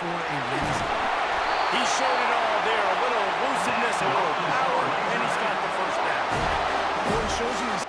for a reason. He showed it all there. A little elusiveness, a little power, and he's got the first down. Well, it shows you his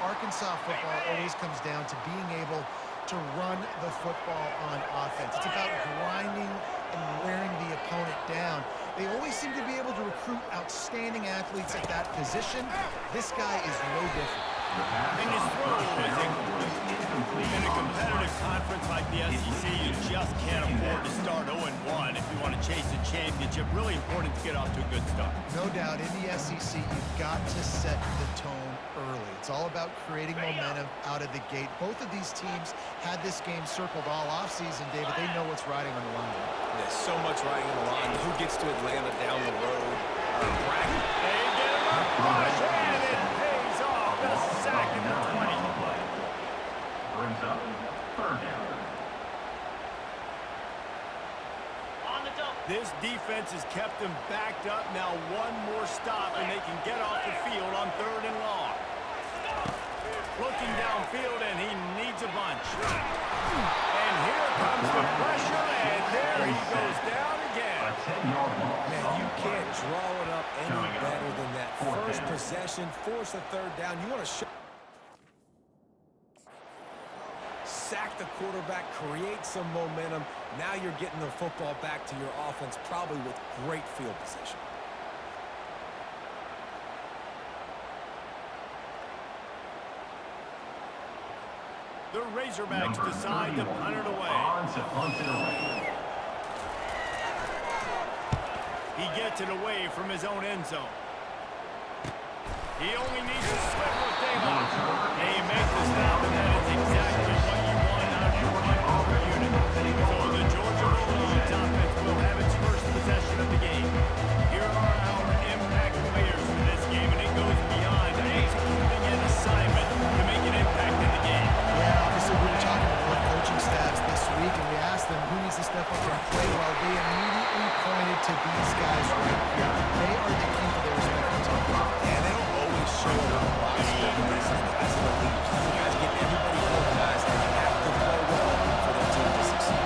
Arkansas football always comes down to being able to run the football on offense. It's about grinding and wearing the opponent down. They always seem to be able to recruit outstanding athletes at that position. This guy is no different. And his throw is incomplete. In a competitive conference like the SEC, you just can't afford to start 0-1 if you want to chase a championship. Really important to get off to a good start. No doubt, in the SEC, you've got to set the tone early. It's all about creating momentum out of the gate. Both of these teams had this game circled all offseason, David. They know what's riding on the line. There's so much riding on the line. Who gets to Atlanta down the road? Bragging. They get him up, push, and it pays off. The sack in the 20. Brings up third down. This defense has kept them backed up. Now one more stop, and they can get off the field on 3rd and long. Looking downfield, and he needs a bunch. And here comes the pressure, and there he goes down again. Man, you can't draw it up any better than that. First possession, force a 3rd down. You want to show. Sack the quarterback, create some momentum. Now you're getting the football back to your offense, probably with great field position. The Razorbacks decide to punt it away. He gets it away from his own end zone. He only needs a swivel of daylight. They make the stop, and that is exactly what you want out of your punt unit. So the Georgia Bulldogs offense will have its first possession of the game. Here are our impact players for this game, and it goes beyond executing an assignment to make an impact in the game. Yeah, obviously we were talking to Cliff to step up and play well, they immediately pointed to these guys right here. They are the key to their respective team. And they don't always show up on the box score, but they say that's the leaders. You guys get everybody organized, and you have to play well for their team to succeed.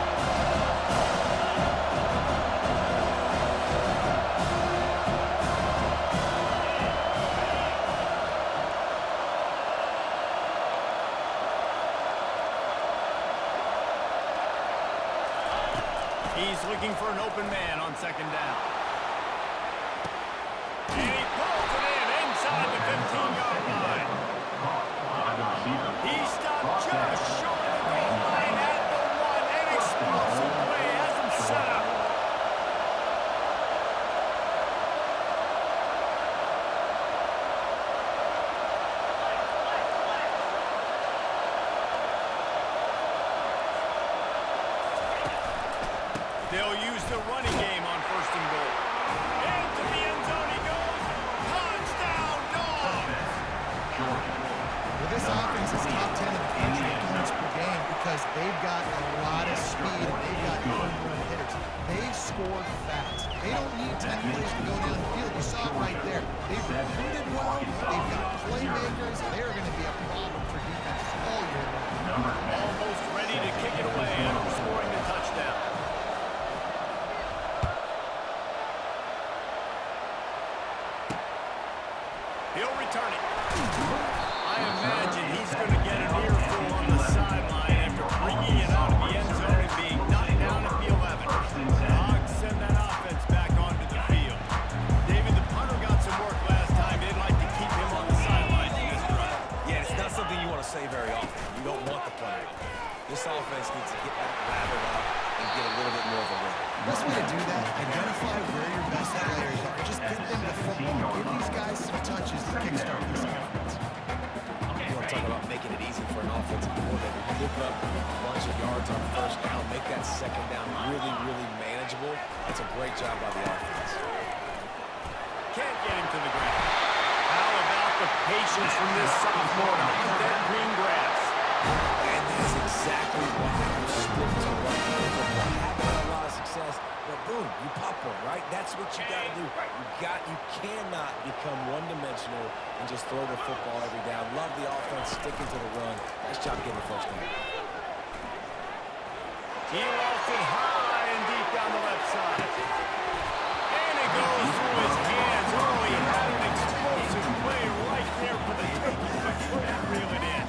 He's looking for an open man on second down. And he pulls it in inside the 15-yard line. He stopped just short of the goal line at the 1. An explosive play has him set up. They'll use the running game on first and goal. Into the end zone he goes. Touchdown, Dogs! Well, this offense is top 10 in the country in points per game because they've got a lot of speed and they've got home run hitters. They've scored fast. They don't need 10 plays to go down the field. You saw it right there. They've recruited well. They've got playmakers. They're going to be a problem for defenses all year long. Almost ready to kick it away after scoring the touchdown. He'll return it. I imagine he's going to get an earful on the sideline after bringing it out of the end zone and being knocked down at the 11. Dogs send that offense back onto the field. David, the punter got some work last time. They'd like to keep him on the sidelines in this drive. Yeah, it's not something you want to say very often. You don't want the play. This offense needs to get that lathered up and get a little bit more of a rhythm. Best way to do that, identify where your best players are. Just get them the football. Give these guys some touches to kickstart this offense. You want to talk about making it easy for an offensive coordinator. Pick up a bunch of yards on first down, make that second down really, really manageable. That's a great job by the offense. Can't get him to the ground. How about the patience from this sophomore to hunt that green grass? And that's exactly why you stick to running the football. Haven't had a lot of success, but boom, you pop one, right? That's what you got to do. You cannot become one-dimensional and just throw the football every down. Love the offense, sticking to the run. Nice job getting the first down. He lost it high and deep down the left side. And it goes through his hands. Oh, he had an explosive play right there for the taking, but couldn't reel it in.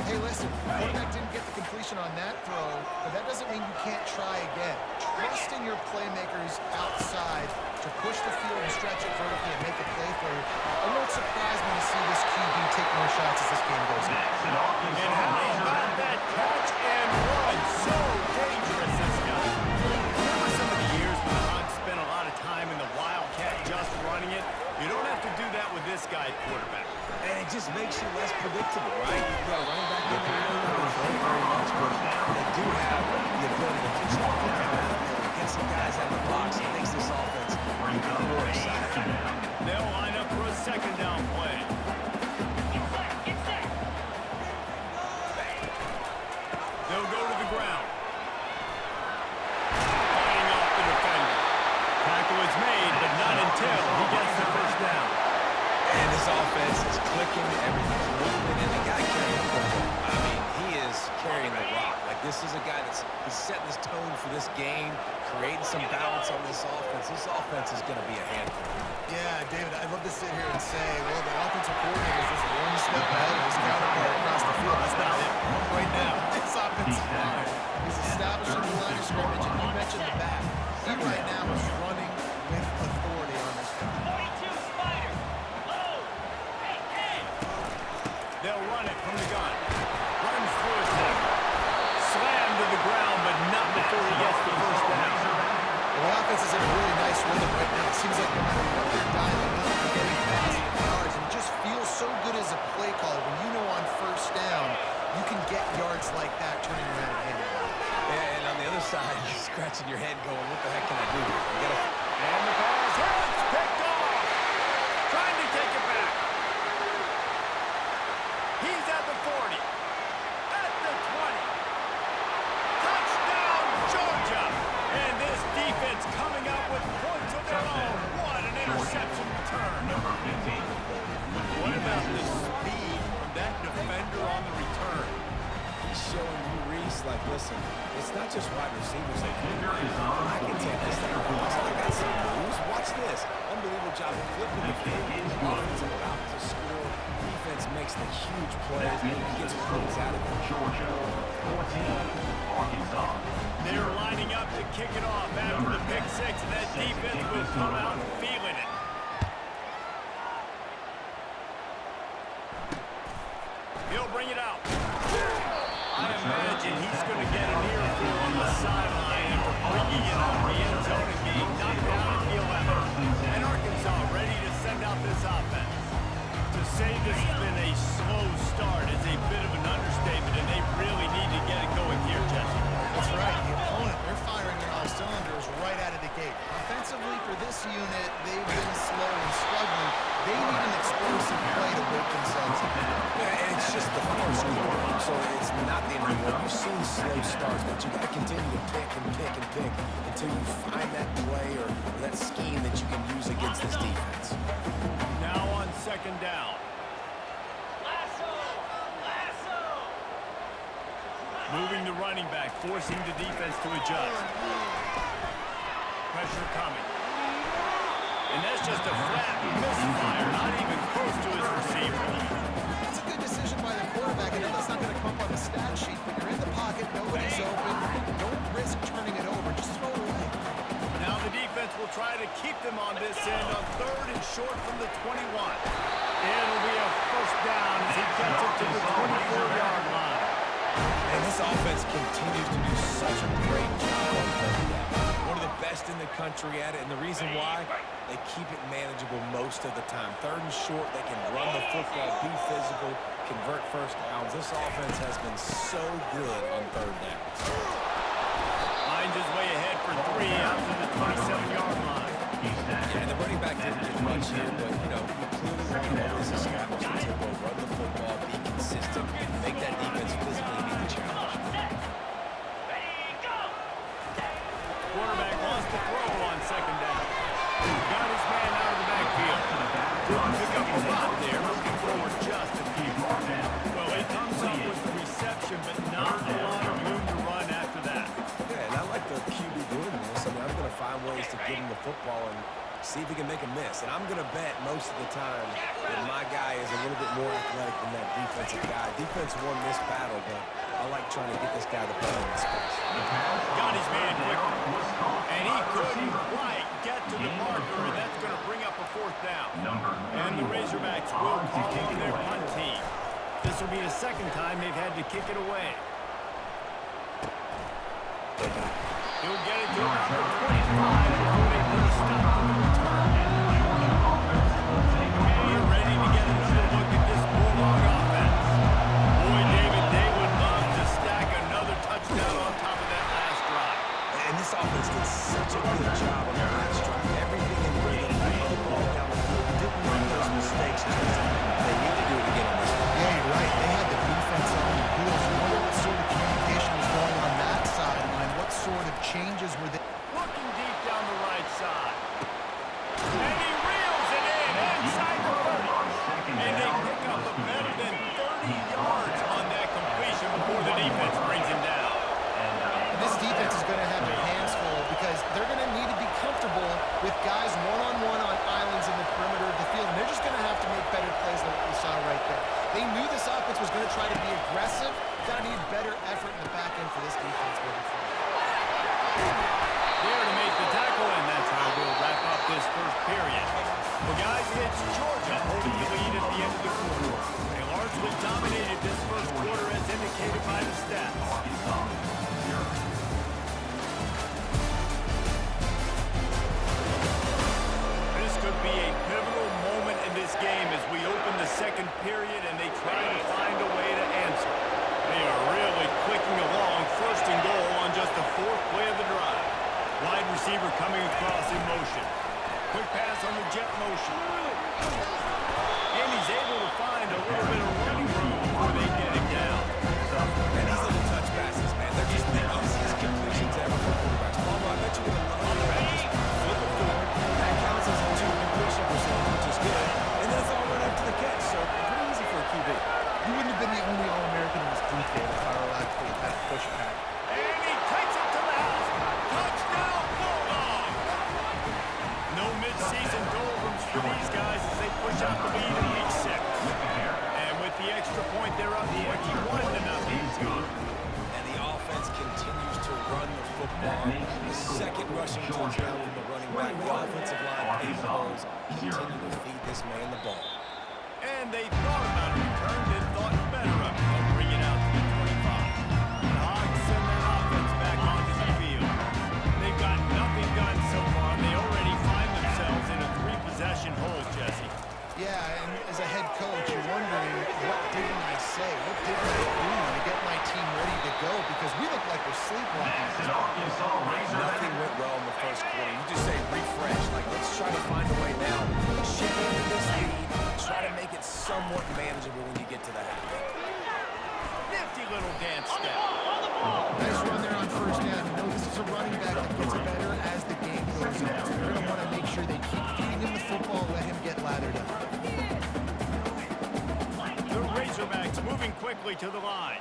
Hey, listen, quarterback didn't get the completion on that throw, but that doesn't mean you can't try again. Trust in your playmakers outside to push the field and stretch it vertically and make a play for you. It won't surprise me to see this QB take more shots as this game goes on. And how about that catch and run? So dangerous, this guy. Remember some of the years when Hunt spent a lot of time in the Wildcat just running it? You don't have to do that with this guy at quarterback. And it just makes you less predictable, right? You've got a running back in there, they don't throw very much, but they do have the ability to pitch the ball down the field and get some guys out of the box. It makes this offense even more exciting. They'll line up for a second down play. They'll go to the ground. Fighting off the defender. Tackle is made, but not until he gets the first down. And this offense is clicking, everything's moving, and the guy carrying the football. I mean, he is carrying the rock. Like, this is a guy he's setting this tone for this game, creating some balance on this offense. This offense is going to be a handful. Yeah, David, I'd love to sit here and say, well, the offensive coordinator is just one step ahead of his counterpart across the field. That's not it. Right now, this offensive line is establishing the line of scrimmage, and you mentioned the back. He right now is running with authority on this one. They'll run it from the gun. Runs through his tackle. Slammed to the ground, but not before he gets the first down. Well, the offense is in a really nice rhythm right now. It seems like no matter what they're dialing up, they're getting past the yards. And it just feels so good as a play caller when you know on first down you can get yards like that turning around and handing it off. And on the other side, you're scratching your head going, what the heck can I do here? And the pass hits, picked off. Trying to take it back. He's at the 40. At the 20. Touchdown, Georgia. interception return. Number 15. What about the speed from that defender on the return? He's showing you, Reese, like, listen, it's not just wide receivers that can Defender is on. I can take this thing. I got some moves. Watch this. Unbelievable job of flipping the field. Offense about to score. Defense makes the huge plays and gets plays out of it. Georgia. 14. Arkansas. They're lining up to kick it off after the pick six, and that defense will come out feeling it. He'll bring it out. I imagine he's going to get an earful on the sideline after bringing it out of the end zone and being knocked down at the 11. And Arkansas ready to send out this offense. To say this has been a slow start is a bit of an understatement, and they really need to get it going here, Jesse. That's right. The opponent, they're firing on all cylinders right out of the gate. Offensively, for this unit, they've been slow and struggling. They need an explosive play to wake themselves up. Yeah, and it's just the first quarter, so it's not the end of the world. You've seen slow starts, but you got to continue to pick and pick and pick until you find that play or that scheme that you can use against this defense. Now on second down. Moving the running back, forcing the defense to adjust. Pressure coming. And that's just a flat misfire, not even close to his receiver. It's a good decision by the quarterback. I know that's not going to come up on the stat sheet, but you're in the pocket, nobody's open. Don't risk turning it over. Just throw it away. Now the defense will try to keep them on this end on third and short from the 21. It'll be a first down as he gets it to the 24-yard line. And this offense continues to do such a great job on third down. One of the best in the country at it, and the reason why, they keep it manageable most of the time. Third and short, they can run the football, be physical, convert first downs. This offense has been so good on third downs. Finds his way ahead for three out to the 27-yard line. And the running back didn't get much here, but, you know, you clearly want to always establish the tempo, run the football, be consistent, make that defense physically meet the challenge. Quarterback wants to throw on second down. Got his man out of the backfield. Didn't pick up a lot there, looking forward just a few. Well, he comes up with the reception, but not a lot of room to run after that. Yeah, and I like the QB doing this. I mean, I'm going to find ways to give him the football and see if he can make a miss. And I'm going to bet most of the time that my guy is a little bit more athletic than that defensive guy. Defense won this battle, but I like trying to get this guy the ball in the space. Got his man quickly. And he couldn't quite get to the marker, and that's going to bring up a fourth down. And the Razorbacks will call on their punt team. This will be the second time they've had to kick it away. He'll get it to about the 25 before they put a stop to the return. We're ready to get another look at this Bulldog offense. Boy, David, they would love to stack another touchdown on top of that last drive. And this offense did such a good job on the last drive. Everything in rhythm, moving the ball down the field, didn't make those mistakes. They need to do it again on this one. Yeah, you're right. They had the defense on the heels. You wonder what sort of communication was going on that sideline. What sort of changes were they? Looking deep down the right side. And he reels it in inside the 30. And they pick up a better than 30 yards on that completion before the defense brings him down. This defense is going to have their hands full because they're going to need to be comfortable with guys one-on-one on islands in the perimeter of the field. And they're just going to have to make better plays than what we saw right there. They knew this offense was going to try to be aggressive. Got to need better effort in the back end for this defense moving forward. There to make the tackle, and that's how we'll wrap up this first period. Well, guys, it's Georgia holding the lead at the end of the quarter. They largely dominated this first quarter as indicated by the stats. This could be a pivotal moment in this game as we open the second period and they try to find a way to answer. They are really clicking along, first and goal on just the fourth play of the drive. Wide receiver coming across in motion. Quick pass on the jet motion. And he's able to find a little bit of running room before they get him down. And these little touch passes, man, they're just the easiest completions ever for quarterbacks. Paul, I bet you would have loved to just flip it forward. That counts as a two completion. run the football. The second rushing touchdown from the running back. The offensive line paid holes. Continue to feed this man the ball. And they thought about a return, then thought better of it. They'll bring it out to the 25. The Hogs send their offense back onto the field. They've got nothing done so far. They already find themselves in a 3-possession hole, Jesse. Yeah, and as a head coach, you're wondering, what didn't I say? What didn't I do to get my team ready to go? Because we look like we're sleepwalking. An Arkansas Razorback. Nothing went well in the first quarter. You just say refresh. Like, let's try to find a way now. Chip into this lead. Try to make it somewhat manageable when you get to the half. Nifty little dance step. Nice run there on first down. You know this is a running back that gets better as the game goes on. So they're going to want to make sure they keep feeding him the football and let him get lathered up. The Razorbacks moving quickly to the line.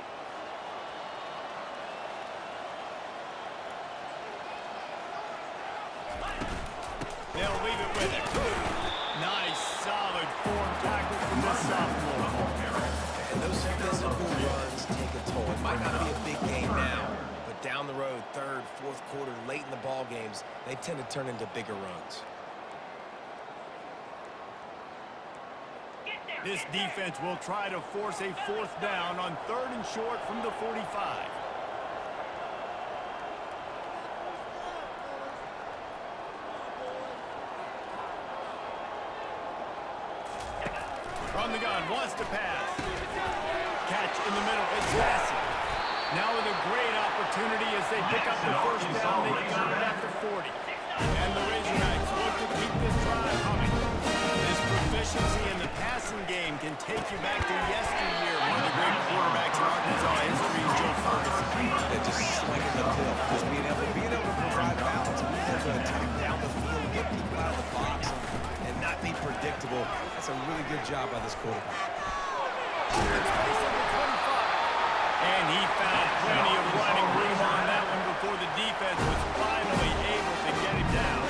They'll leave it with him. Nice, solid form tackle from this sophomore. And those physical runs take a toll. It might not be a big game now, but down the road, third, fourth quarter, late in the ball games, they tend to turn into bigger runs. This defense will try to force a 4th down on 3rd and short from the 45. From the gun, wants to pass. Catch in the middle, it's Massey. Now with a great opportunity as they pick up the 1st down, they've got it after 40. And the Razorbacks look to keep this drive humming. This proficiency in the passing game can take you back to yesteryear. One of the great quarterbacks in Arkansas history, Joe Ferguson. They're just slinging the pill. Just being able to provide balance, being able to attack down the field, get people out of the box, and not be predictable. That's a really good job by this quarterback. And he found plenty of running room on that one before the defense was finally able to get him down.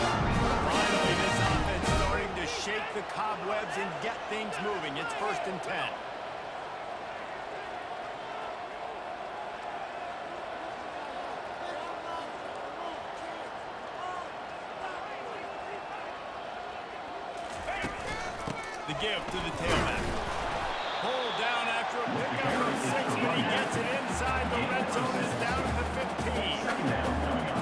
Finally, this offense starting to shake the cobwebs and get things moving. It's 1st and 10. The give to the tailback. Pulled down after a pickup of 6, but he gets it inside the red zone. Is down at the 15. Second down coming up.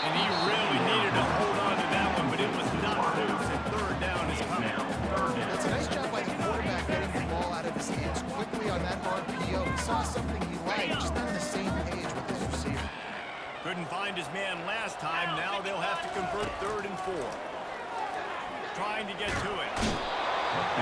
And he really needed to hold on to that one, but it was not loose, and 3rd down is coming. It's a nice job by the quarterback getting the ball out of his hands quickly on that RPO. He saw something he liked, just not on the same page with his receiver. Couldn't find his man last time. Now they'll have to convert 3rd and 4. Trying to get to it.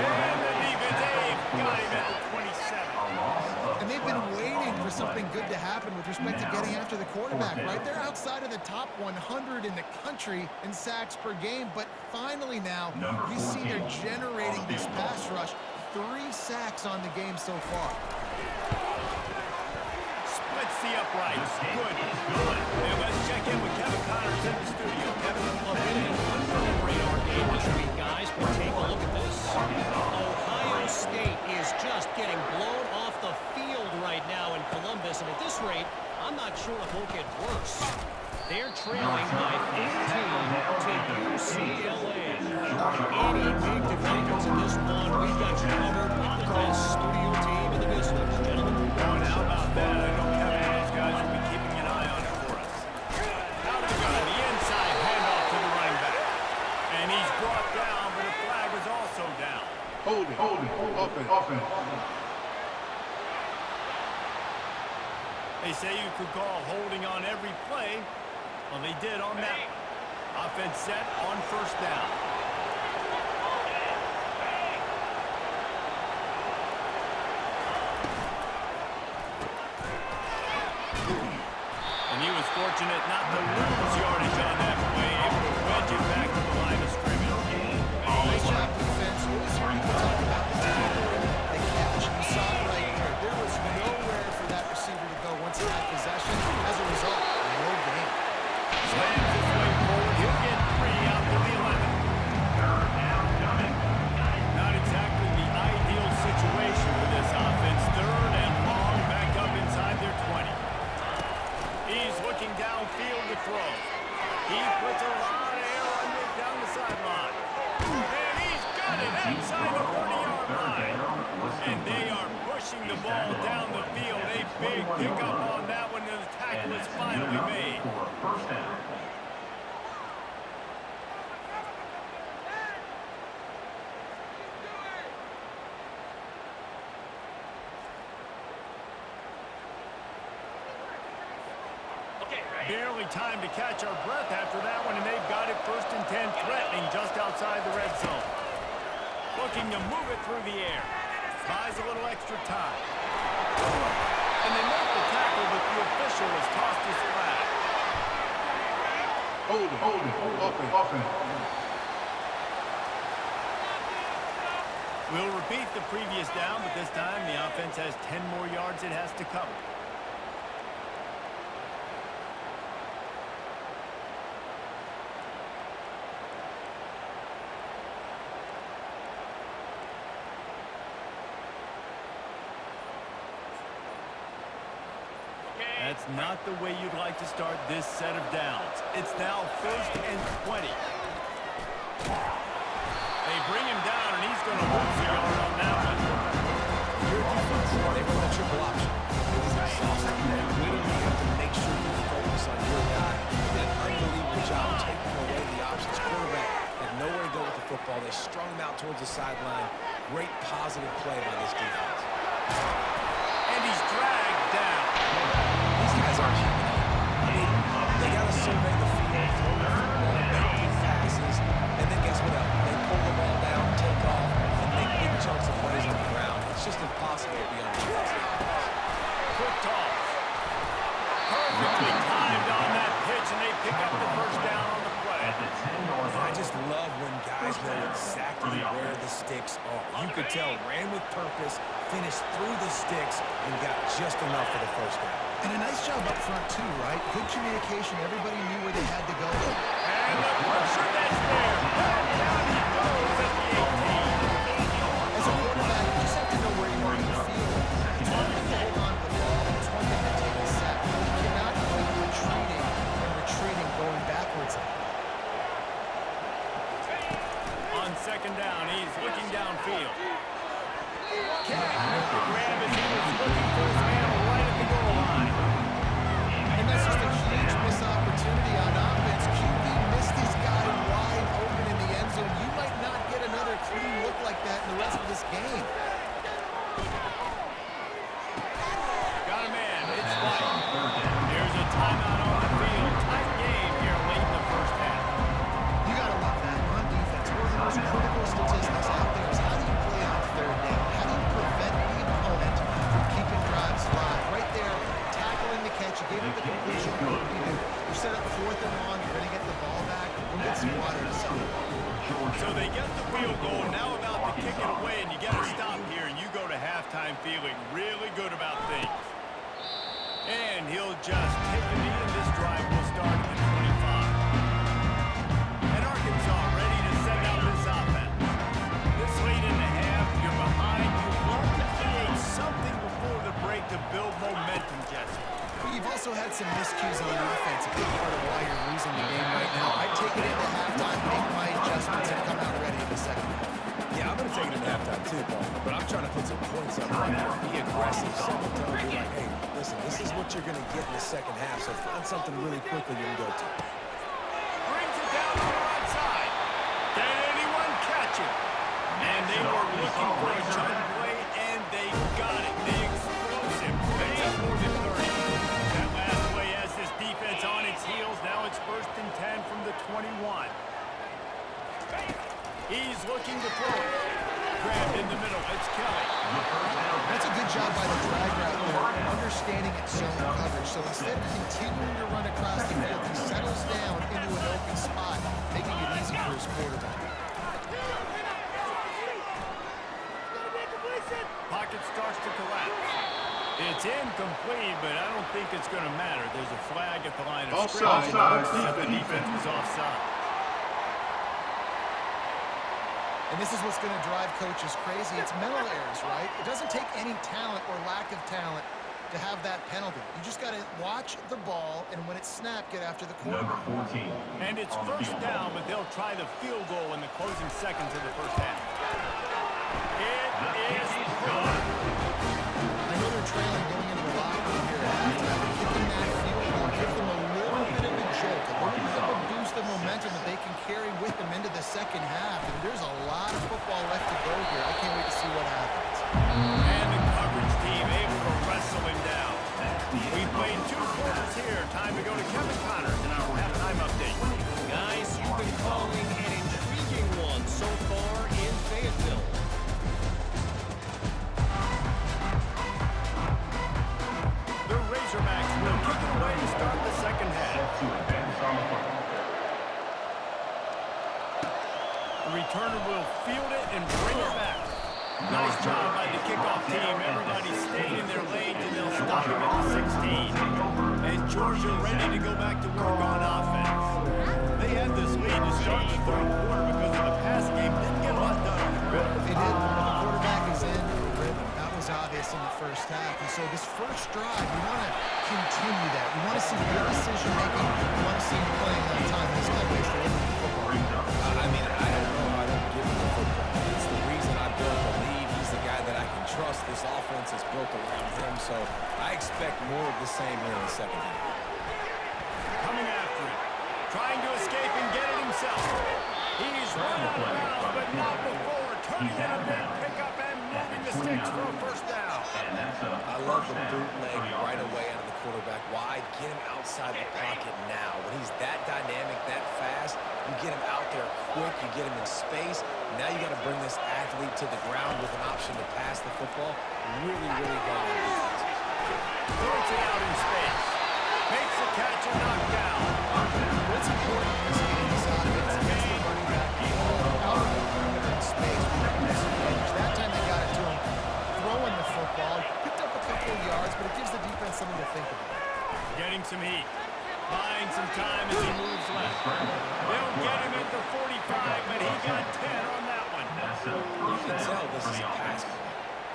And the defense, they've got him at the 27. And they've been waiting for something good to happen with respect to getting after the quarterback, right? They're outside of the top 100 in the country in sacks per game, but finally now, we see they're generating this pass rush. 3 sacks on the game so far. Splits the uprights. Good. And let's check in with Kevin Connors in the studio. Kevin, Well, really an under-the-radar game this week, guys, but take a look at this. Ohio State is just getting blown off the field right now in Columbus, and at this rate, I'm not sure it won't get worse. They're trailing by 15 to UCLA. Any big developments in this one, we've got you covered with the best studio team in the business, gentlemen. Well, how about that? I know Kevin and his guys will be keeping an eye on it for us. Out of the gun, the inside handoff to the running back. And he's brought down, but a flag is also down. Holding, offense. They say you could call holding on every play. Well, they did on that one. Offense set on 1st down. And he was fortunate not to lose yardage on that play, able to wedge it back to the line of scrimmage. Nice job, defense. Always hear people talk about the tackle and the catch. You saw it right there. There was nowhere for that receiver to go once he had possession. As a result, no gain. Slams his way forward. He'll get 3 out to the 11. big pickup on that one, and the tackle is finally made. First down. Barely time to catch our breath after that one, and they've got it 1st and 10, threatening just outside the red zone. Looking to move it through the air. Buys a little extra time. And they make the tackle, but the official has tossed his flag. Hold it. Offense. We'll repeat the previous down, but this time the offense has 10 more yards it has to cover. That's not the way you'd like to start this set of downs. It's now 1st and 20. They bring him down, and he's going to lose a yard on that one. Your defense, they run a triple option. It is exhausting. You literally have to make sure you focus on your guy. They did an unbelievable job taking away the options. Quarterback had nowhere to go with the football. They strung him out towards the sideline. Great positive play by this defense. And he's dragged down. These guys aren't human. I mean, they got to survey the field, throw the football, make deep passes, and then guess what else? They pull the ball down, take off, and make big chunks of plays on the ground. It's just impossible to be on defense. Quick toss. Perfectly timed on that pitch, and they pick up the 1st down on the play. I just love when guys know exactly where the sticks are. You could tell, ran with purpose, finished through the sticks, and got just enough for the 1st down. And a nice job up front, too, right? Good communication. Everybody knew where they had to go. And the pressure that's there. Down he goes at the 18. As a quarterback, you just have to know where you are in the field. It's one thing to hold on to the ball, and it's one thing to take a sack. You cannot keep retreating, going backwards. On 2nd down, he's looking downfield. Can't make the grab as he was looking for his man right at the goal line. And that's just a huge missed opportunity on offense. QB missed his guy wide open in the end zone. You might not get another clean look like that in the rest of this game. Got a man. It's White. There's a timeout on the field. Tight game here late in the 1st half. You got to love that on defense. One of the most critical statistics out there is how do you play on 3rd down? How do you prevent the opponent from keeping drives alive? Right there, tackling the catch. You gave him the completion. You set up 4th and long. You're going to get the ball back. Go get some water to something. So they get the field goal, now about to kick it away, and you got to stop here, and you go to halftime feeling really good about things. And he'll just take the knee, and this drive will start at the 25. And Arkansas ready to send out this offense. This late in the half, you're behind. You want to create something before the break to build momentum, Jesse. But you've also had some miscues on offense, a big part of why you're losing the game right now. I'd take it into halftime, make my adjustments, and come out ready in the 2nd half. Yeah, I'm going to take it in halftime too, Paul. But I'm trying to put some points up right now. Be aggressive. Set the tone. Be like, hey, listen, this is what you're going to get in the 2nd half, so find something really quickly you can go to. Brings it down on the right side. Can anyone catch it? And they were looking for a chunk play, and they got it. The explosive. Makes it more than 30. That last play has this defense on its heels. Now it's 1st and 10 from the 21. He's looking to throw it. Grabbed in the middle. It's Kelly. That's a good job by the drag route there, understanding its zone coverage. So instead of continuing to run across the field, he settles down into an open spot, making it easy for his quarterback. Pocket starts to collapse. It's incomplete, but I don't think it's going to matter. There's a flag at the line of scrimmage. The defense was offside. And this is what's going to drive coaches crazy. It's mental errors, right? It doesn't take any talent or lack of talent to have that penalty. You just got to watch the ball, and when it's snapped, get after the quarterback. Number 14. And it's 1st down, but they'll try the field goal in the closing seconds of the 1st half. It is good. I know they're trailing going into the locker room here at halftime. Kicking that field goal give them a little bit of a jolt, a little bit of a boost of momentum that they can carry with them into the second half. And there's a lot of football left to go here. I can't wait to see what happens. And the coverage team able to wrestle him down. We've played 2 quarters here. Time to go to Kevin Connors in our halftime update. Guys, you've been calling an intriguing one so far in Fayetteville. The Razorbacks will kick it away to start the second half. To advance on the football. The returner will field it and bring it back. Nice job by the kickoff team. Everybody stayed in their lanes, and they'll stop him at the 16. And Georgia ready to go back to work on offense. They had this lead to start the third quarter because of the passing game. Didn't get a lot done on the ground. They did. The quarterback is in the rhythm. That was obvious in the first half. And so this first drive, you want to continue that. You want to see good decision making. You want to see him playing on time. This guy makes the football. I mean, I don't know how I don't give him the football. It's the reason I built the lead. He's the guy that I can trust. This offense is built around him, so I expect more of the same here in the second half. Coming after it. Trying to escape and get it himself. He's run out of bounds, but not before. Turning in a big pickup and moving the sticks for a first down. I love the bootleg right away out of the quarterback. Why? Get him outside the pocket now. When he's that dynamic, that fast, you get him out there quick, you get him in space. Now you got to bring this athlete to the ground with an option to pass the football. Really, really hard on defense. Throws it out in space. Makes the catch and knocked down. What's important in this game is offense against the running back. Out of the perimeter in space. That time they got it to him. Throwing the football. Picked up a couple of yards, but it gives the defense something to think about. Getting some heat. Buying some time as he moves left. They'll get him at the 45, but he got 10 on that one. You can tell this is a pass play.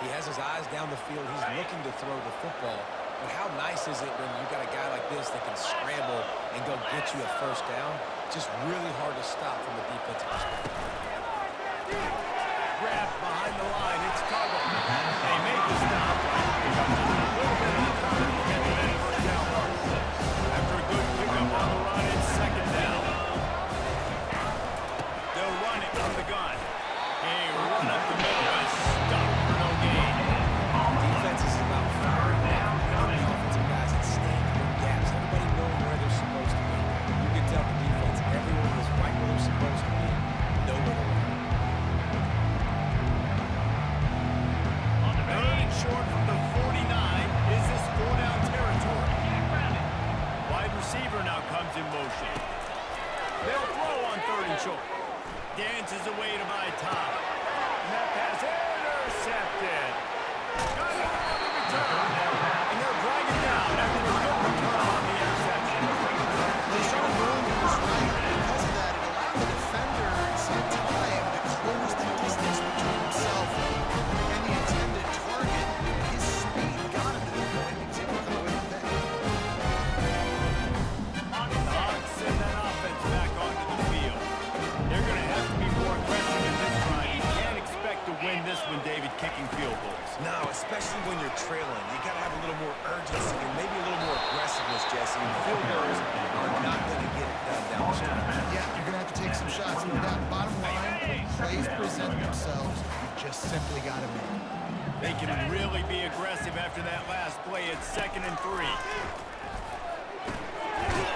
He has his eyes down the field. He's looking to throw the football. But how nice is it when you got a guy like this that can scramble and go get you a first down? Just really hard to stop from a defensive perspective. Grab behind the line. It's Tuggle. They make the stop. Pick up just a little bit of time to get to that first down mark. After a good pickup on the run, it's second down. They'll run it from the gun. A run up the middle is stopped for no gain. Defense is about firing down the offensive guys and staying in their gaps. Everybody knowing where they're supposed to be. You can tell the defense, everyone is right where they're supposed to be. Nowhere to run. Third and short from the 49. Is this 4-down territory? Wide receiver now comes in motion. They'll throw on third and short. Dances away to my top. And that pass intercepted. Got it on the return. And they'll drag it down after a good return on the interception. They started rolling it was right. Because of that, it allowed the defender some time to close the distance between himself and the intended target. His speed got him to the point he was able to come away with that. Hawks send that offense back onto the field. They're going to have to be more aggressive in this drive. You can't expect to win this one, David, kicking field goals. No, especially when you're trailing. You got to have a little more urgency and maybe a little more aggressiveness, Jesse. And field goals are not going to get it done down the stretch. Yeah, you're going to have to take some shots. No doubt. Bottom line, when plays present themselves, you just simply got to make it. They can really be aggressive after that last play. It's 2nd and 3.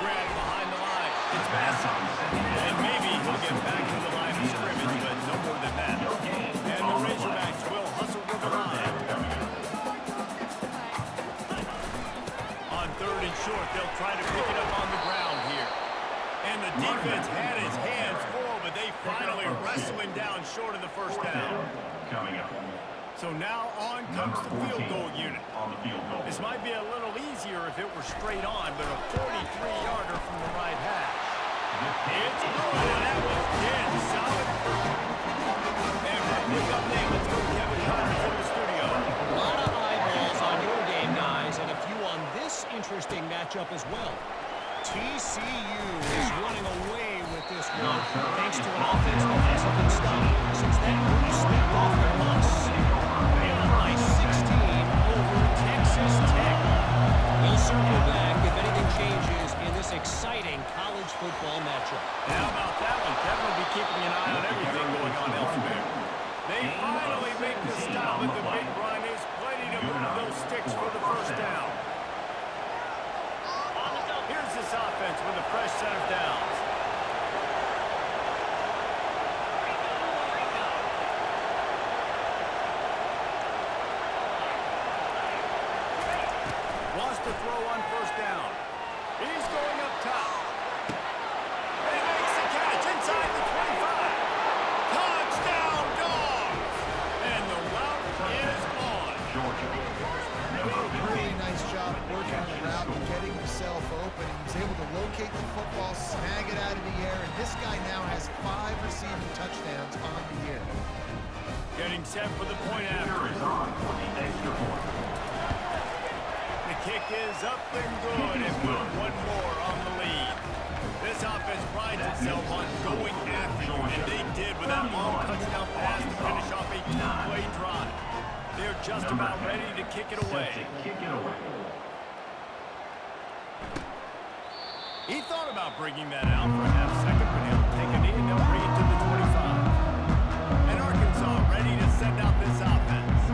Grab behind the line. It's Massey. And maybe he'll get back to the line of scrimmage, but no more than that. And the Razorbacks will hustle to the line. On third and short, they'll try to pick it up on the ground here. And the defense had his hands full, but they finally wrestle him down short of the first down. Coming up. So now on comes the field goal unit. On the field goal. This might be a little easier if it were straight on, but a 43-yarder from the right hash. It's good, and that was dead solid. And for a quick update, let's go to Kevin Connors in the studio. A lot of eyeballs on your game, guys, and a few on this interesting matchup as well. TCU is running away with this one, thanks to an offense that hasn't been stopped since that group stepped off the bus. They won by 16 over to throw on first down. He's going up top. And he makes the catch inside the 25. Touchdown, Dogs! And the route is on. Georgia. Really nice job working the route and getting himself open. He was able to locate the football, snag it out of the air, and this guy now has 5 receiving touchdowns on the year. Getting set for the point Kicker after. is on for the extra point. The kick is up and good, and put one more on the lead. This offense prides itself on going after you, and they did with that long touchdown pass to finish off a 2-play drive. They're just about ready to kick it away. Set to kick it away. He thought about bringing that out for a half second, but he'll take a knee and they'll bring it to the 25. And Arkansas ready to send out this offense.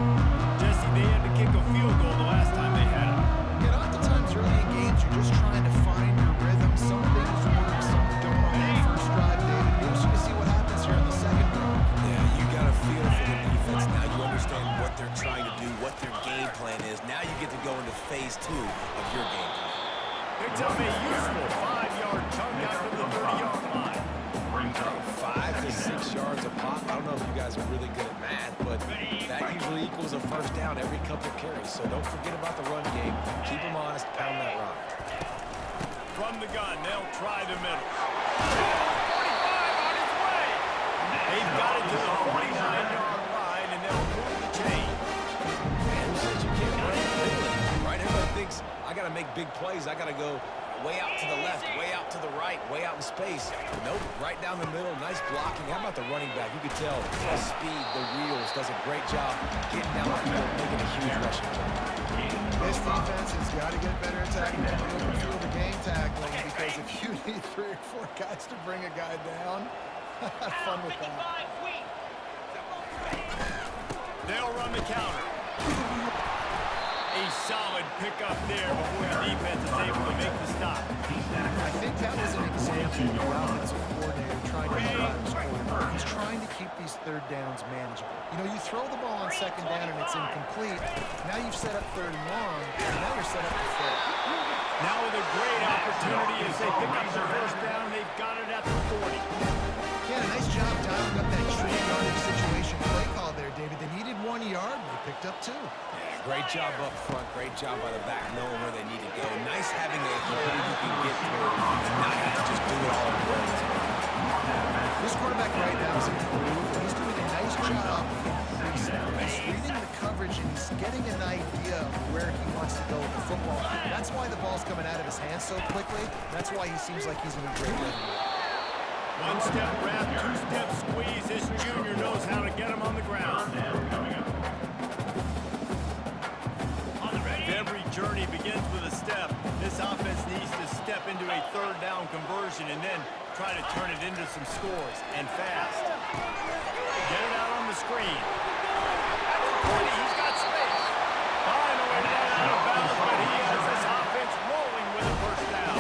Jesse, they had to kick a field goal the last time they had it. Yeah, oftentimes early in games, you're just trying to find your rhythm. Some things work, some don't on that first drive, David. Maybe we should see what happens here in the second drive. Yeah, you got a feel for the defense. Now you understand what they're trying to do, what their game plan is. Now you get to go into phase 2 of your game plan. Picks up a useful 5-yard chunk out to the 30-yard line. Brings up 5 to 6 yards a pop. I don't know if you guys are really good at math, but that usually equals a first down every couple of carries. So don't forget about the run game. Keep them honest, pound that rock. From the gun, they'll try the middle. 45 on its way. They've got it to the 49-yard line, and they'll move the chain. Man, who says you can't run the middle? Right? Everybody thinks I got to make big plays. I got to go way out to the left, way out to the right, way out in space. Nope, right down the middle, nice blocking. How about the running back? You could tell the speed, the wheels, does a great job getting down the field, making a huge rushing play. This defense has got to get better at tackling the open field of game tackling, because if you need 3 or 4 guys to bring a guy down, have fun with that. They'll run the counter. A solid pickup there before the defense is able to make the stop. I think that was an example of the offensive coordinator trying to help out his quarterback. He's trying to keep these third downs manageable. You know, you throw the ball on second down and it's incomplete. Now you've set up third and long, and now you're set up for third. Now with a great opportunity as they pick up the first down, they've got it at the 40. Yeah, nice job dialing up that tree yardage situation play call there, David. They needed 1 yard, and they picked up 2. Great job up front, great job by the back, knowing where they need to go. Nice having a hole you can get through and not have to just do it all in one time. This quarterback right now is in the groove, and he's doing a nice job he's reading the coverage, and he's getting an idea of where he wants to go with the football. That's why the ball's coming out of his hands so quickly. That's why he seems like he's in a great rhythm. 1-step wrap, 2-step squeeze. This junior knows how to get him on the ground. Every journey begins with a step. This offense needs to step into a third down conversion and then try to turn it into some scores, and fast. Get it out on the screen. At the 20, he's got space. Finally run out of bounds, but he has this offense rolling with a first down.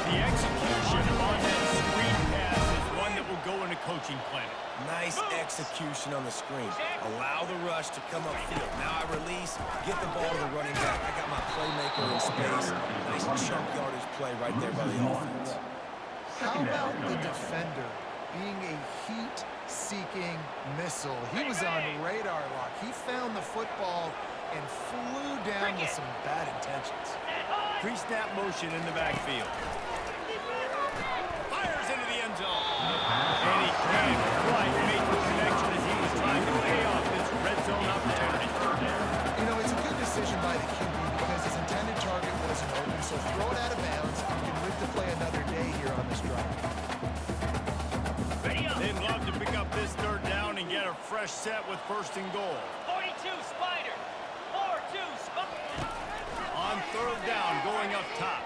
The execution on that screen pass is one that will go into coaching clinic. Nice execution on the screen. Allow the rush to come upfield. Now I release, get the ball to the running back. I got my playmaker in space. Nice chunk yardage play right there by the offense. How about the defender being a heat-seeking missile? He was on radar lock. He found the football and flew down with some bad intentions. Pre-snap motion in the backfield. Fires into the end zone. And he can't quite make the connection as he was trying to pay off this red zone opportunity. You know, it's a good decision by the QB because his intended target wasn't open, so throw it out of bounds. You can live to play another day here on this drive. They'd love to pick up this third down and get a fresh set with first and goal. 42 Spider. 4-2 Spider. On third down, going up top.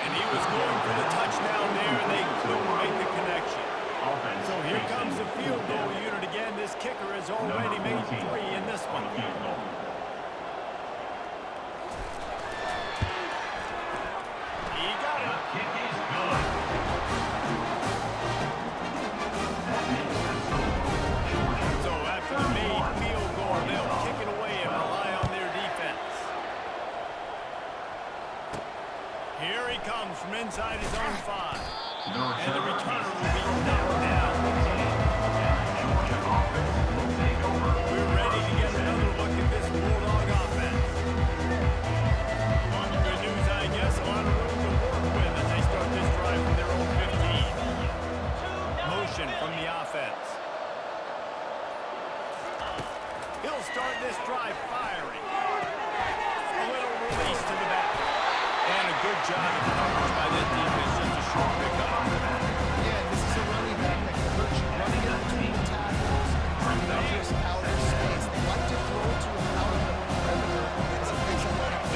And he was going for the touchdown there, and they couldn't make the connection. So here comes the field goal unit again. This kicker has already made 3 in this one. He got it. Kick is good. So after the made field goal, they'll kick it away and rely on their defense. inside his own 5. No And the turnover. returner will be knocked down. Georgia offense will take over. We're ready to get another look at this Bulldog offense. Good news, I guess, a lot of room to work with as they start this drive from their own 15. Motion from the offense. He'll start this drive firing. A little release to the back. And a good job of coverage by this defense. Just a short pickup. Yeah, this is a running back that can hurt you running it between the tackles and just out of space. They like to throw it to him out of the perimeter as he picks up on it.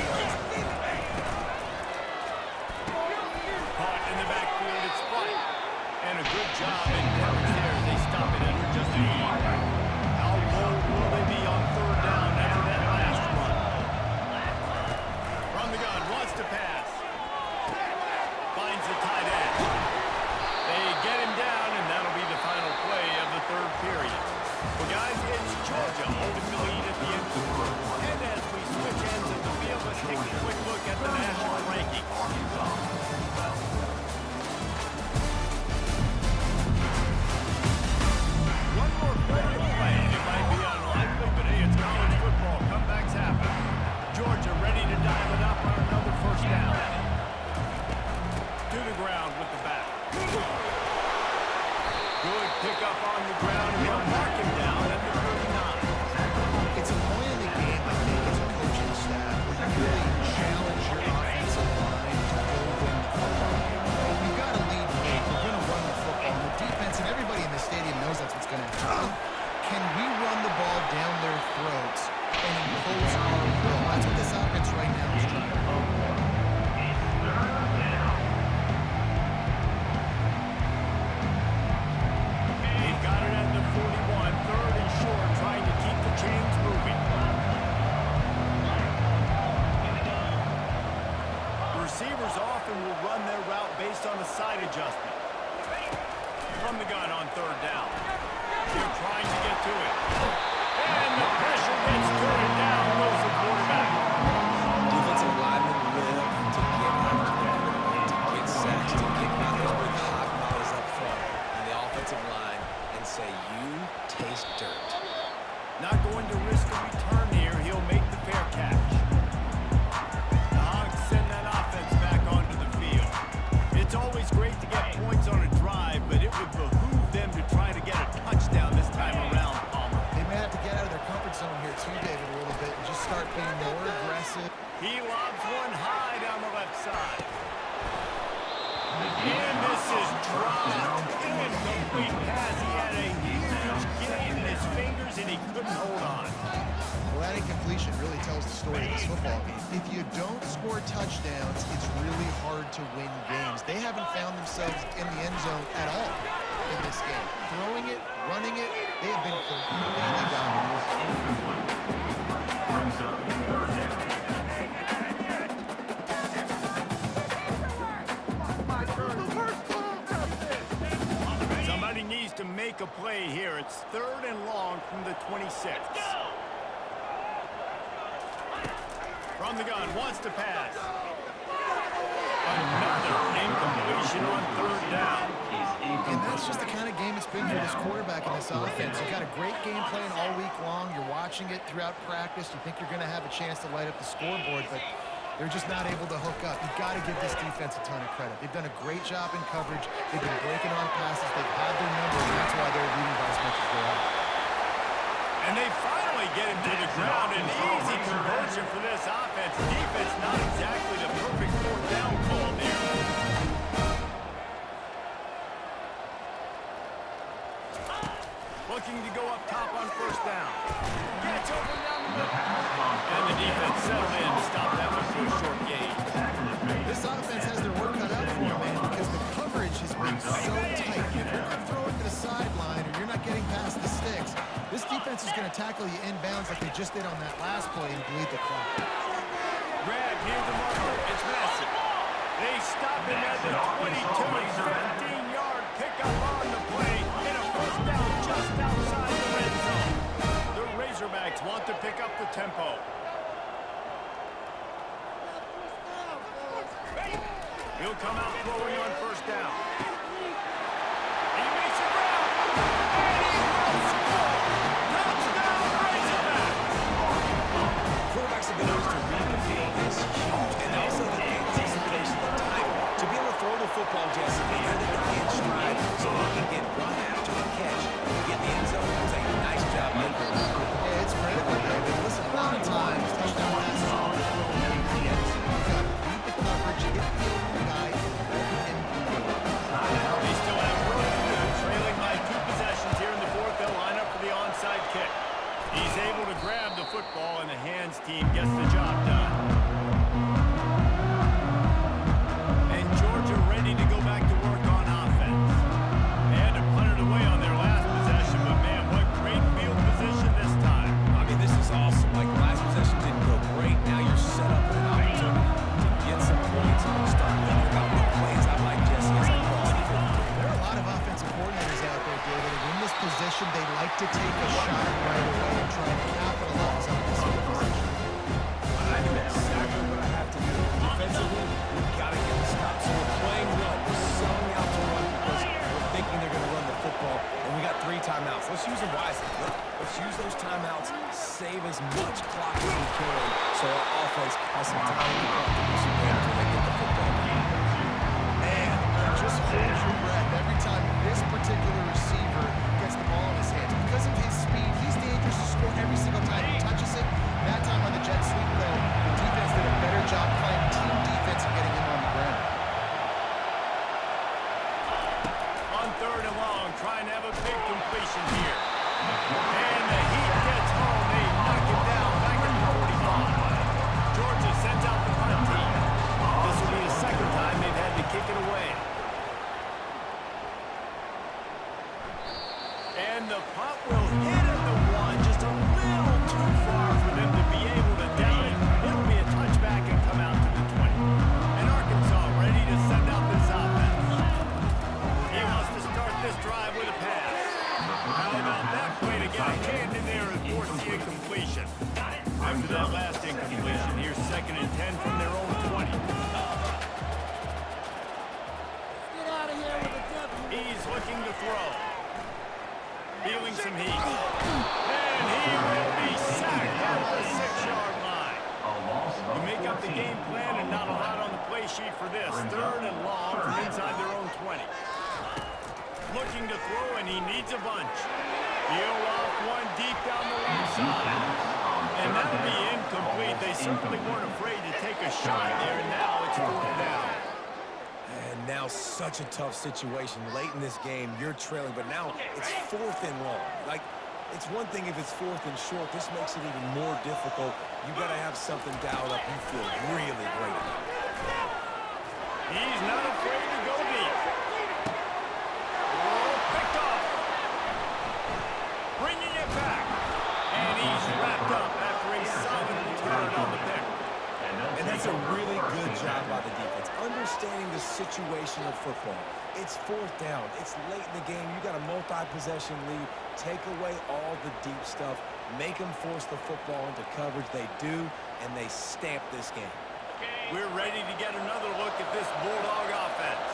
Caught in the backfield, it's White. And a good job in coverage there. They stop it after just a yard. How bold will they be on third down after that last run? From the gun, wants to pass. Finds the tight end. They get him down, and that'll be the final play of the third period. Well, guys, it's Georgia holding the lead at the end of the quarter. And as we switch ends of the field, let's take a quick look at the national rankings. One more quarter to play, and it might be unlikely, but hey, it's college football. Comebacks happen. Georgia ready to dial it up on another first down. To the ground with the back. Good pickup on the ground, and they'll mark him down at the 39. It's a point in the game, I think, as a coaching staff, where you really challenge your offensive line to go win the football game. You've got to lead big. We're going to run the football. And the defense and everybody in the stadium knows that's what's going to happen. Can we run the ball down their throats and impose our will? That's what this offense right now is trying to do. They've got it at the 41, third and short, trying to keep the chains moving. Receivers often will run their route based on a side adjustment. From the gun on third down. They're trying to get to it. And the pressure gets to it. Down goes the quarterback. Defensive linemen live to get after the quarterback, to get sacks, to get numbers with hot bodies up front in the offensive line and say, you taste dirt. Not going to risk a return here. He'll make the fair catch. The Hogs send that offense back onto the field. It's always great to get points on a drive, but it would behoove them to try to get a touchdown this time around, Palmer. They may have to get out of their comfort zone here too, David, a little bit and just start being more aggressive. He lobs one high down the left side. And this is dropped. Incomplete pass. He had a huge gain in his fingers, and he couldn't hold on. Well, that incompletion really tells the story of this football game. If you don't score touchdowns, it's really hard to win games. They haven't found themselves in the end zone at all in this game. Throwing it, running it, they have been completely dominant. Brings up third down. Somebody needs to make a play here. It's third and long from the 26. From the gun, wants to pass. Another incompletion on third down. And that's just the kind of game it's been for this quarterback and this offense. You've got a great game plan all week long. You're watching it throughout practice. You think you're going to have a chance to light up the scoreboard, but they're just not able to hook up. You've got to give this defense a ton of credit. They've done a great job in coverage. They've been breaking on passes. They've had their number, and that's why they're leading by as much as they are. And they finally get him to the ground. An easy conversion for this offense. Defense not exactly the perfect fourth down call there. Looking to go up top on first down. Gets over down the middle. And the defense settled in to stop that one for a short gain. This offense has their work cut out for them, man, because the coverage has been so tight. If you're not throwing to the sideline or you're not getting past the sticks, this defense is going to tackle you inbounds like they just did on that last play and bleed the clock. Grab near the marker. It's Messi. They stop him at the 22. 15-yard pickup on the play. And a first down just outside the red zone. The Razorbacks want to pick up the tempo. He'll come out throwing on first down. He makes it ground. And he will score. Touchdown, Razorbacks. Quarterback's ability to read the field is huge, and also the anticipation, the time to be able to throw the football, Jesse, and have the guy in stride so he can get run after the catch, get the end zone. It's a nice job by the quarterback. Yeah, it's critical, David. Listen, a lot of times, touchdown passes are overthrown in the end zone. You've got to beat the coverage, get the field of the guy, and They still have work to do, trailing by 2 possessions here in the fourth. They'll line up for the onside kick. He's able to grab the football, and the hands team gets the job done. And Georgia ready to go back to work on offense. They had to punt it away on their last possession, but man, what great field position this time. I mean, this is awesome. Like, last possession didn't go great. Now you're set up with an opportunity to get some points and start thinking about what plays I like, Jesse, as I cross the field. there are a lot of offensive coordinators out there, David, and in this position, they like to take a shot right away and try to capitalize on this field position. I do exactly what I have to do. Defensively, we've got to get the stop. So we're playing run. We're selling out to run because we're thinking they're going to run the football, and we got 3 timeouts. Let's use them wisely. Let's use those timeouts, save as much clock as we can so our offense has some time to do some damage when they get the football. Man, just hold your breath every time this particular receiver gets the ball in his hands. Because of his speed, he's dangerous to score every single time he touches it. That time on the jet sweep, though, the defense did a better job playing team defense and getting him on the ground. On 3rd and long, trying to have a big completion here. And the Heat gets home. They knock him down back at the 45. Georgia sends out the punt team. This will be the second time they've had to kick it away. And the punt will hit at the 1, just a little too far for them to be able to down it. It'll be a touchback and come out to the 20. And Arkansas ready to send out this offense. He wants to start this drive with a pass. How about that play to get a hand in there and force the incompletion? After that last incompletion, here's 2nd and 10 from their own 20. He's looking to throw. Feeling some heat. And he will be sacked at the 6-yard line. You make up the game plan and not a lot on the play sheet for this. 3rd and long from inside their own 20. Looking to throw, and he needs a bunch. He'll off one deep down the left side. And that'll be incomplete. They certainly weren't afraid to take a shot there, and now it's 4th down. And now such a tough situation. Late in this game, you're trailing, but now it's 4th and long. Like, it's one thing if it's 4th and short. This makes it even more difficult. You got to have something dialed up you feel really great about. He's not afraid to go deep. Oh, picked off. Bringing it back. And he's wrapped up after a solid return on the pick. And that's a really good job by the defense, understanding the situation of football. It's 4th down. It's late in the game. You got a multi-possession lead. Take away all the deep stuff. Make them force the football into coverage. They do, and they stamp this game. We're ready to get another look at this Bulldog offense.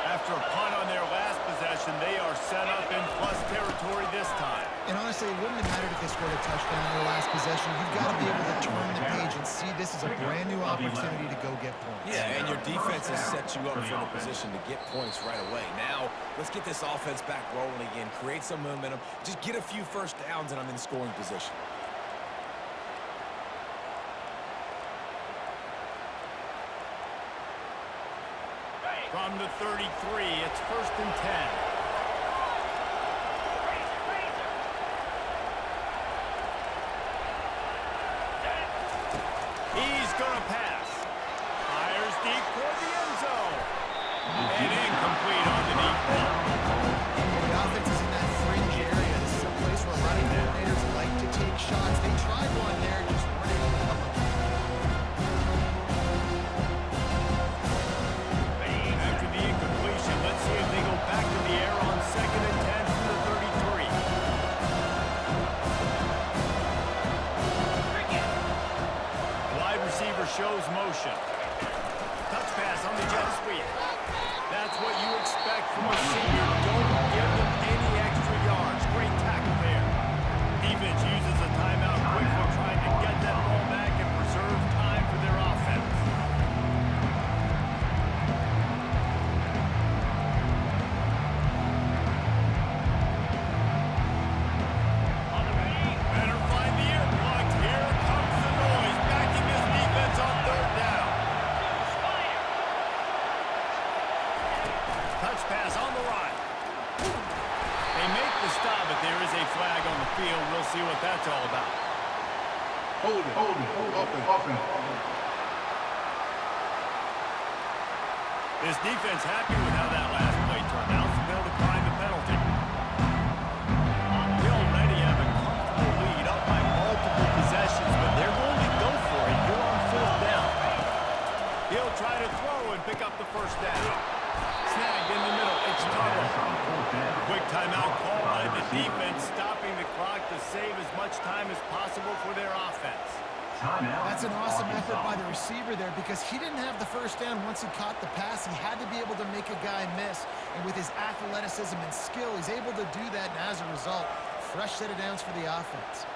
After a punt on their last possession, they are set up in plus territory this time. And honestly, it wouldn't have mattered if they scored a touchdown in their last possession. You've got to be able to turn the page and see this as a brand new opportunity to go get points. Yeah, and your defense has set you up for the position to get points right away. Now, let's get this offense back rolling again, create some momentum, just get a few first downs, and I'm in scoring position. From the 33, it's 1st and 10. He's going to pass. Fires deep toward the end zone. And incomplete on the deep ball. The offense is in that fringe area. This is a place where running coordinators like to take shots. They tried one there, just weren't able to come up. After the incompletion, let's see if they go back to the air on 2nd and 10 from the 33. Wide receiver shows motion. Touch pass on the jet sweep. the stop, but there is a flag on the field. We'll see what that's all about. Hold it. Offense. This defense happy with how that last play turned out, so they'll decline the penalty. They already have a comfortable lead up by multiple possessions, but they're going to go for it. You're on fourth down. He'll try to throw and pick up the first down. Snagged in the middle. It's Tuttle. Quick timeout call by the defense, stopping the clock to save as much time as possible for their offense. That's an awesome effort by the receiver there because he didn't have the first down once he caught the pass. He had to be able to make a guy miss. And with his athleticism and skill, he's able to do that. And as a result, fresh set of downs for the offense.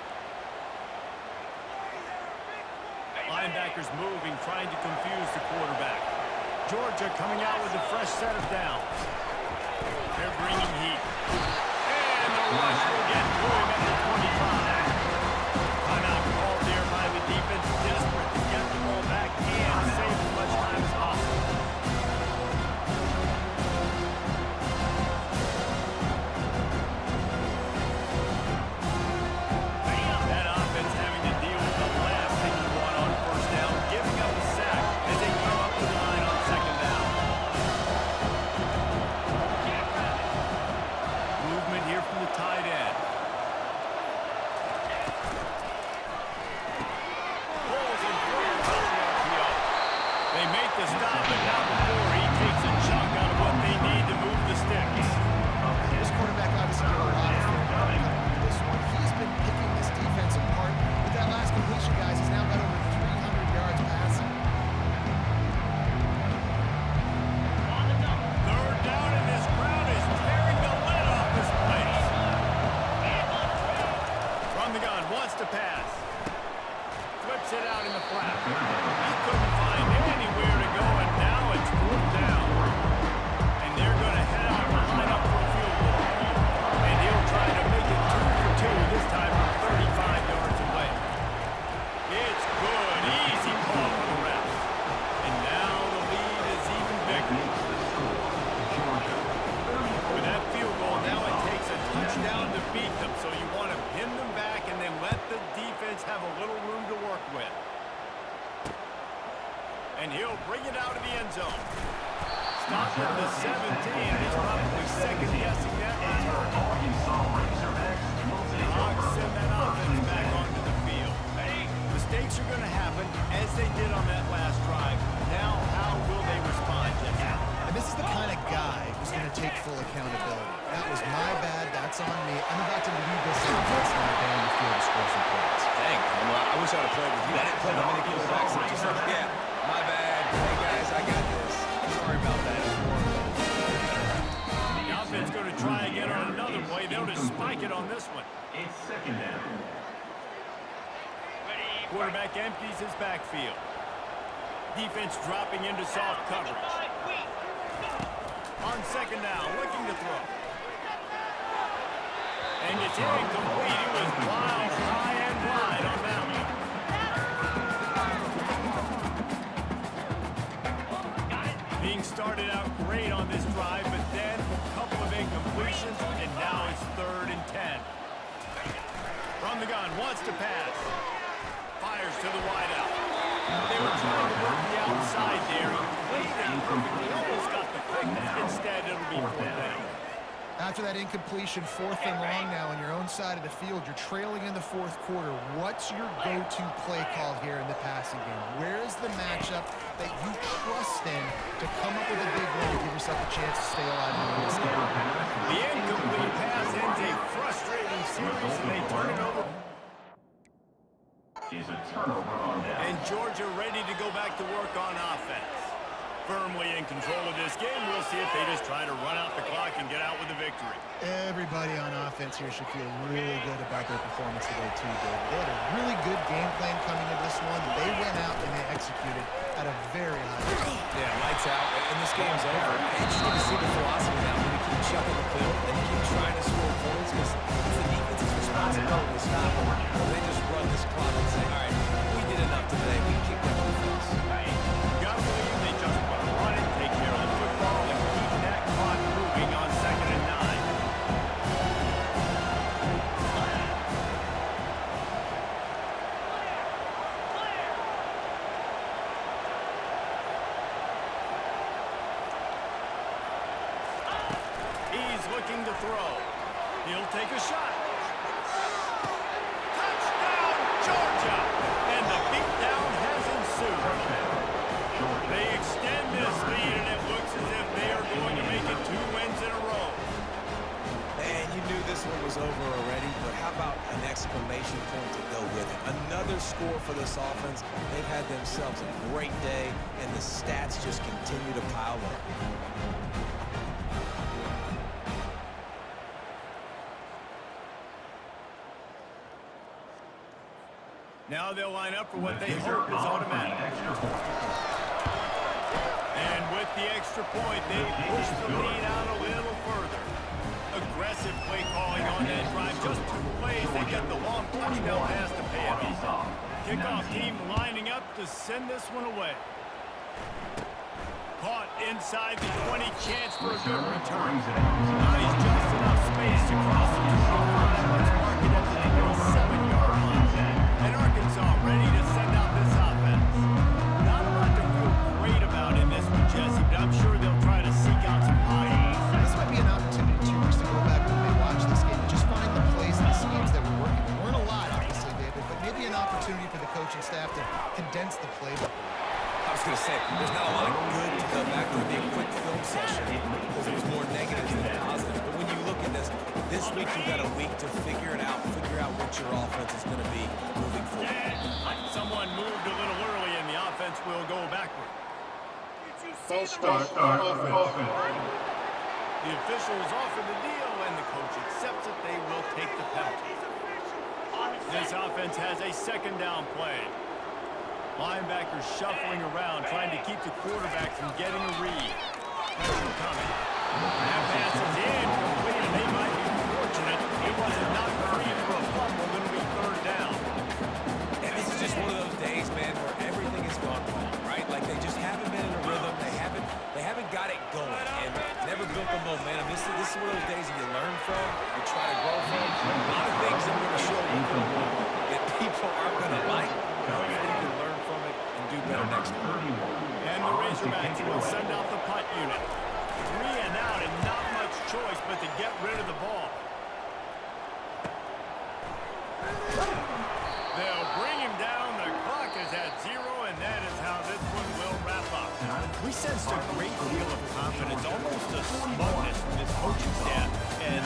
Linebackers moving, trying to confuse the quarterback. Georgia coming out with a fresh set of downs. They're bringing heat. And the rush will get through him at the 25. Timeout called there by the defense, desperate to get the ball back and save as much time as possible. That offense having to deal with the last thing you want on first down, giving up a sack as they come up to the line on second down. Movement here from the tight end. Rolls and throws off the RPO. They make the stop, but not before he takes a chunk out of what they need to move the sticks. This quarterback obviously did a lot of film coming into this one. He's been picking this defense apart. With that last completion, guys, he's now got over 300 yards passing. Third down, and this crowd is tearing the lid off this place. From the gun, wants to pass. Flips it out in the flat. He couldn't find anywhere to go, and now it's fourth down. And they're going to head out to line up for a field goal. And he'll try to make it 2 for 2, this time from 35 yards away. It's good. Easy call for the refs. And now the lead is even bigger. With that field goal, now it takes a touchdown to beat them, so you want to pin them back and then let the defense have a little room to work with. And he'll bring it out of the end zone. Stopped at the 17. He's probably second-guessing that return. The Hogs send that offense back onto the field. Mistakes are going to happen, as they did on that last drive. Now, how will they respond, Jesse? And this is the kind of guy who's going to take full accountability. That was my bad. That's on me. I'm about to lead this offense now down the field to score some points. Dang, I wish I would have played with you. I didn't play with many quarterbacks that just like, yeah, my bad. Hey, guys, I got this. Sorry about that. The offense going to try again on another play. They'll just spike it on this one. It's second down. Quarterback empties his backfield. Defense dropping into soft coverage. On second down, looking to throw. And it's incomplete. He was wild, high and wide on that one. Being started out great on this drive, but then a couple of incompletions, and now it's 3rd and 10. From the gun, wants to pass. Fires to the wideout. They were trying to work the outside there. He played it perfectly, almost got the pick. Instead, it'll be 4th down. After that incompletion, 4th and long now on your own side of the field, you're trailing in the 4th quarter. What's your go-to play call here in the passing game? Where is the matchup that you trust in to come up with a big win and give yourself a chance to stay alive in this game? The incomplete pass ends a frustrating series, and they turn it over. Is a turnover on down. And Georgia ready to go back to work on offense. Firmly in control of this game. We'll see if they just try to run out the clock and get out with a victory. Everybody on offense here should feel really good about their performance today, too, David. They had a really good game plan coming into this one. They went out and they executed at a very high level. Yeah, lights out, and this game's over. Interesting to see the philosophy now. When you keep chucking the field and you keep trying to score points because it's the defense's responsibility to stop them. Or they just run this clock and say, all right, we did enough today. We kicked them in the face. You gotta believe they just want to run it, take care of the football, and keep that clock moving on 2nd and 9. to throw. He'll take a shot. Touchdown, Georgia! And the beatdown has ensued. They extend this lead, and it looks as if they are going to make it 2 wins in a row. Man, you knew this one was over already, but how about an exclamation point to go with it? Another score for this offense. They've had themselves a great day, and the stats just continue to pile up. Now they'll line up for what they hope is automatic. And with the extra point, they push the lead out a little further. Aggressive play calling on that drive. Just 2 plays, they get the long touchdown pass to pay it off. Kickoff team lining up to send this one away. Caught inside the 20, chance for a good return. Nice, just enough space to cross the 25. Let's mark it at the 27-yard line. And Arkansas ready to send out this offense. Not a lot to feel great about in this one, Jesse, but I'm sure they'll try to seek out some positives. This might be an opportunity, too, to go back when they watch this game and just find the plays and the schemes that were working. There weren't a lot, obviously, David, but maybe an opportunity for the coaching staff to condense the playbook. I was going to say, there's not a lot of good to go back to the quick film session because it was more negative than positive. But when you look at this week you've got a week to figure it out, figure out what your offense is going to be moving forward. Someone moved a little early and the offense will go backward. False start, offense. The officials offer the deal and the coach accepts it. They will take the penalty. This offense has a 2nd down play. Linebackers shuffling around, trying to keep the quarterback from getting a read. Pressure coming. That pass is incomplete, and they might be fortunate it wasn't knocked free for a fumble. It'll be 3rd down. And this is just one of those days, man, where everything has gone wrong, right? Like they just haven't been in a rhythm. They haven't got it going and never built the momentum. This is one of those days that you learn from, you try to grow from. A lot of things that we're going to show you that people aren't going to like. Hopefully you can learn from it and do better next time. And the Razorbacks will send out the punt unit. 3 and out and not much choice but to get rid of the ball. They'll bring him down. The clock is at 0, and that is how this one will wrap up. We sensed a great deal of confidence, almost a smugness from this coaching staff. And